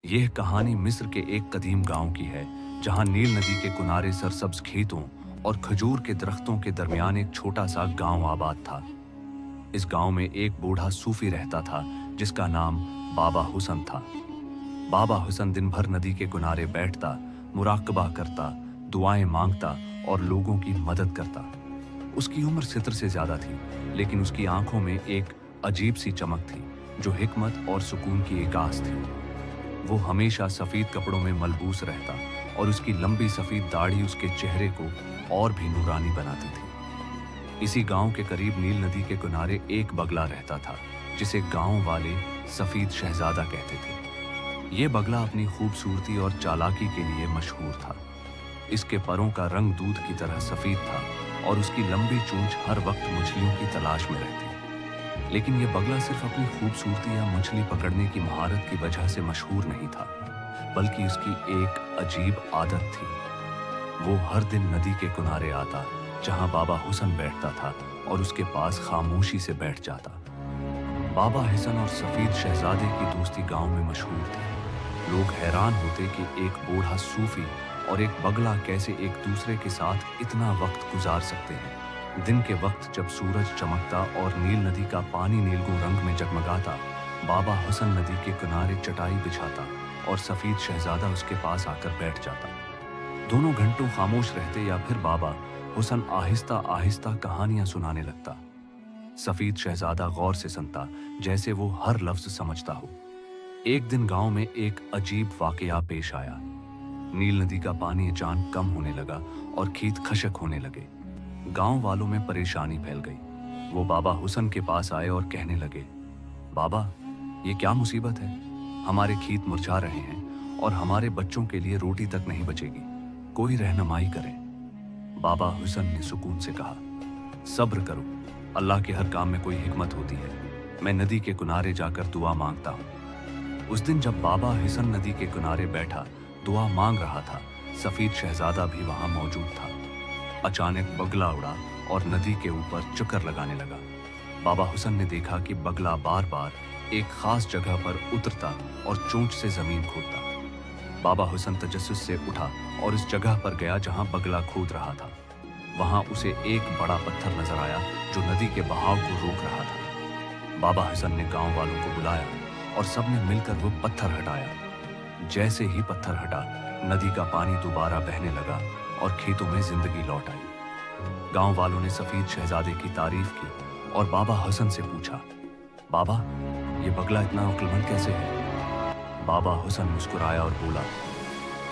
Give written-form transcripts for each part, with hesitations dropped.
यह कहानी मिस्र के एक कदीम गांव की है, जहां नील नदी के किनारे सरसब्ज खेतों और खजूर के दरख्तों के दरमियान एक छोटा सा गांव आबाद था। इस गांव में एक बूढ़ा सूफी रहता था, जिसका नाम बाबा हुसन था। बाबा हुसन दिन भर नदी के किनारे बैठता, मुराकबा करता, दुआएं मांगता और लोगों की मदद करता। उसकी उम्र 70 से ज्यादा थी, लेकिन उसकी आंखों में एक अजीब सी चमक थी, जो हिकमत और सुकून की एक आस थी। वो हमेशा सफेद कपड़ों में मलबूस रहता और उसकी लंबी सफेद दाढ़ी उसके चेहरे को और भी नूरानी बनाती थी। इसी गांव के करीब नील नदी के किनारे एक बगला रहता था, जिसे गांव वाले सफेद शहजादा कहते थे। ये बगला अपनी खूबसूरती और चालाकी के लिए मशहूर था। इसके परों का रंग दूध की तरह सफेद था और उसकी लंबी चोंच हर वक्त मछलियों की तलाश में रहती। लेकिन यह बगला सिर्फ अपनी खूबसूरती या मछली पकड़ने की महारत की वजह से मशहूर नहीं था, बल्कि उसकी एक अजीब आदत थी। वो हर दिन नदी के किनारे आता, जहां बाबा हुसन बैठता था, और उसके पास खामोशी से बैठ जाता। बाबा हुसन और सफेद शहजादे की दोस्ती गांव में मशहूर थी। लोग हैरान होते कि एक बूढ़ा सूफी और एक बगला कैसे एक दूसरे के साथ इतना वक्त गुजार सकते हैं। दिन के वक्त जब सूरज चमकता और नील नदी का पानी नीलगू रंग में जगमगाता, बाबा हुसन नदी के किनारे चटाई बिछाता और सफेद शहजादा उसके पास आकर बैठ जाता। दोनों घंटों खामोश रहते या फिर बाबा हुसन आहिस्ता आहिस्ता कहानियां सुनाने लगता। सफेद शहजादा गौर से सुनता, जैसे वो हर लफ्ज समझता हो। एक दिन गांव में एक अजीब वाकया पेश आया। नील नदी का पानी अचानक कम होने लगा और खेत खशक होने लगे। गांव वालों में परेशानी फैल गई। वो बाबा हुसन के पास आए और कहने लगे, बाबा, ये क्या मुसीबत है? हमारे खेत मुरझा रहे हैं और हमारे बच्चों के लिए रोटी तक नहीं बचेगी। कोई रहनुमाई करे। बाबा हुसन ने सुकून से कहा, सब्र करो, अल्लाह के हर काम में कोई हिकमत होती है। मैं नदी के किनारे जाकर दुआ मांगता हूँ। उस दिन जब बाबा हुसन नदी के किनारे बैठा दुआ मांग रहा था, सफेद शहजादा भी वहां मौजूद था। अचानक बगला उड़ा और नदी के ऊपर चक्कर लगाने लगा। बाबा हुसन ने देखा कि बगला बार बार एक खास जगह पर उतरता और चोंच से जमीन खोदता। बाबा हुसन तजस्सुस से उठा और इस जगह पर गया जहां बगला खोद रहा था। वहां उसे एक बड़ा पत्थर नजर आया, जो नदी के बहाव को रोक रहा था। बाबा हुसन ने गांव वालों को बुलाया और सबने मिलकर वो पत्थर हटाया। जैसे ही पत्थर हटा, नदी का पानी दोबारा बहने लगा और खेतों में जिंदगी लौट आई। गांव वालों ने सफेद शहजादे की तारीफ की और बाबा हुसन से पूछा, बाबा, ये बगला इतना अक्लमंद कैसे है? बाबा हुसन मुस्कुराया और बोला,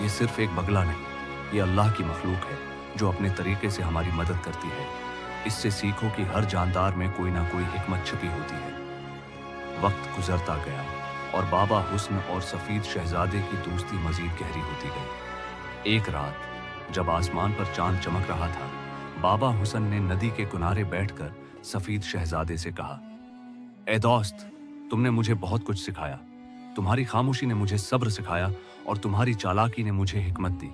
ये सिर्फ एक बगला नहीं, ये अल्लाह की मखलूक है, जो अपने तरीके से हमारी मदद करती है। इससे सीखो कि हर जानदार में कोई ना कोई हिकमत छिपी होती है। वक्त गुजरता गया और बाबा हुसन और सफेद शहजादे की दोस्ती मजीद गहरी होती गई। एक रात जब आसमान पर चांद चमक रहा था, बाबा हुसन ने नदी के किनारे बैठकर सफेद शहजादे से कहा, ए दोस्त, तुमने मुझे बहुत कुछ सिखाया। तुम्हारी खामोशी ने मुझे सब्र सिखाया और तुम्हारी चालाकी ने मुझे हिकमत दी।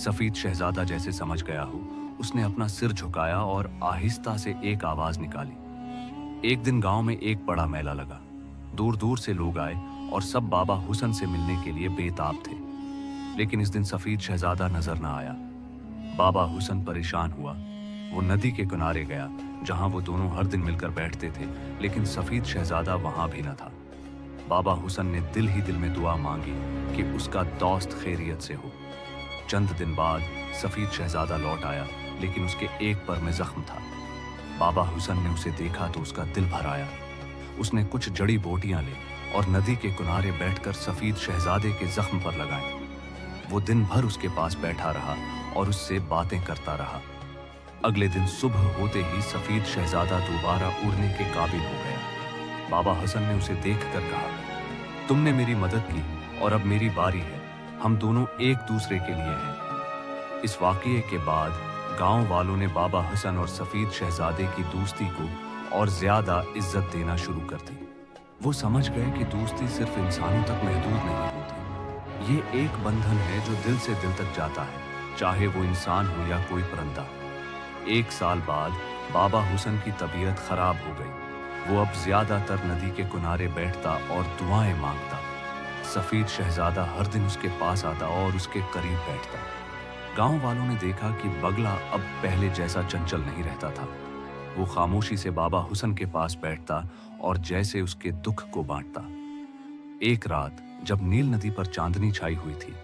सफेद शहजादा जैसे समझ गया हो, उसने अपना सिर झुकाया और आहिस्ता से एक आवाज निकाली। एक दिन गांव में एक बड़ा मेला लगा। दूर दूर से लोग आए और सब बाबा हुसन से मिलने के लिए बेताब थे। लेकिन इस दिन सफेद शहजादा नजर न आया। बाबा हुसन परेशान हुआ। वो नदी के किनारे गया, जहां वो दोनों हर दिन मिलकर बैठते थे, लेकिन सफेद शहजादा वहां भी न था। बाबा हुसन ने दिल ही दिल में दुआ मांगी कि उसका दोस्त खैरियत से हो। चंद दिन बाद सफेद शहजादा लौट आया, लेकिन उसके एक पर में जख्म था। बाबा हुसन ने उसे देखा तो उसका दिल भर आया। उसने कुछ जड़ी बूटियां ली और नदी के किनारे बैठकर सफेद शहजादे के जख्म पर लगाई। वो दिन भर उसके पास बैठा रहा और उससे बातें करता रहा। अगले दिन सुबह होते ही सफेद शहजादा दोबारा उड़ने के काबिल हो गया। बाबा हुसन ने उसे देखकर कहा, तुमने मेरी मदद की और अब मेरी बारी है। हम दोनों एक दूसरे के लिए हैं। इस वाकये के बाद गांव वालों ने बाबा हुसन और सफेद शहजादे की दोस्ती को और ज्यादा इज्जत देना शुरू कर दी। वो समझ गए कि दोस्ती सिर्फ इंसानों तक महदूद नहीं होती। ये एक बंधन है जो दिल से दिल तक जाता है, चाहे वो इंसान हो या कोई परिंदा। एक साल बाद बाबा हुसन की तबीयत खराब हो गई। वो अब ज्यादातर नदी के किनारे बैठता और दुआएं मांगता। सफीद शहजादा हर दिन उसके पास आता और उसके करीब बैठता। गांव वालों ने देखा कि बगला अब पहले जैसा चंचल नहीं रहता था। वो खामोशी से बाबा हुसन के पास बैठता और जैसे उसके दुख को बांटता। एक रात जब नील नदी पर चांदनी छाई हुई थी,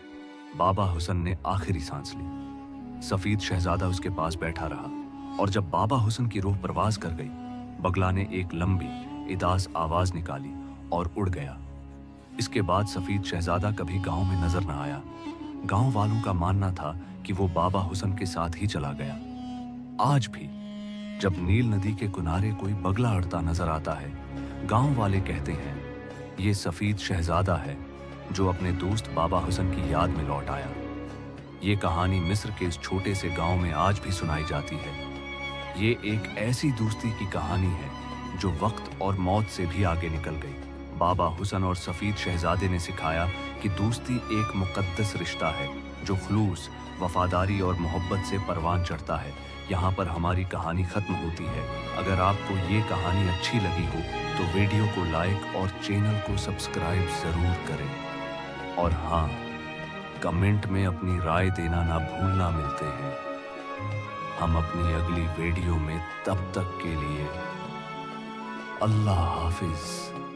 बाबा हुसन ने आखिरी सांस ली। सफीद शहजादा उसके पास बैठा रहा और जब बाबा हुसन की रूह परवाज कर गई, बगला ने एक लंबी इदास आवाज निकाली और उड़ गया। इसके बाद सफीद शहजादा कभी गांव में नजर न आया। गांव वालों का मानना था कि वो बाबा हुसन के साथ ही चला गया। आज भी जब नील नदी के किनारे कोई बगला अड़ता नजर आता है, गांव वाले कहते हैं ये सफीद शहजादा है जो अपने दोस्त बाबा हुसन की याद में लौट आया। ये कहानी मिस्र के इस छोटे से गांव में आज भी सुनाई जाती है। ये एक ऐसी दोस्ती की कहानी है जो वक्त और मौत से भी आगे निकल गई। बाबा हुसन और सफीद शहजादे ने सिखाया कि दोस्ती एक मुकद्दस रिश्ता है जो खुलूस, वफादारी और मोहब्बत से परवान चढ़ता है। यहाँ पर हमारी कहानी खत्म होती है। अगर आपको ये कहानी अच्छी लगी हो तो वीडियो को लाइक और चैनल को सब्सक्राइब जरूर करें। और हाँ, कमेंट में अपनी राय देना ना भूलना। मिलते हैं हम अपनी अगली वीडियो में, तब तक के लिए अल्लाह हाफिज।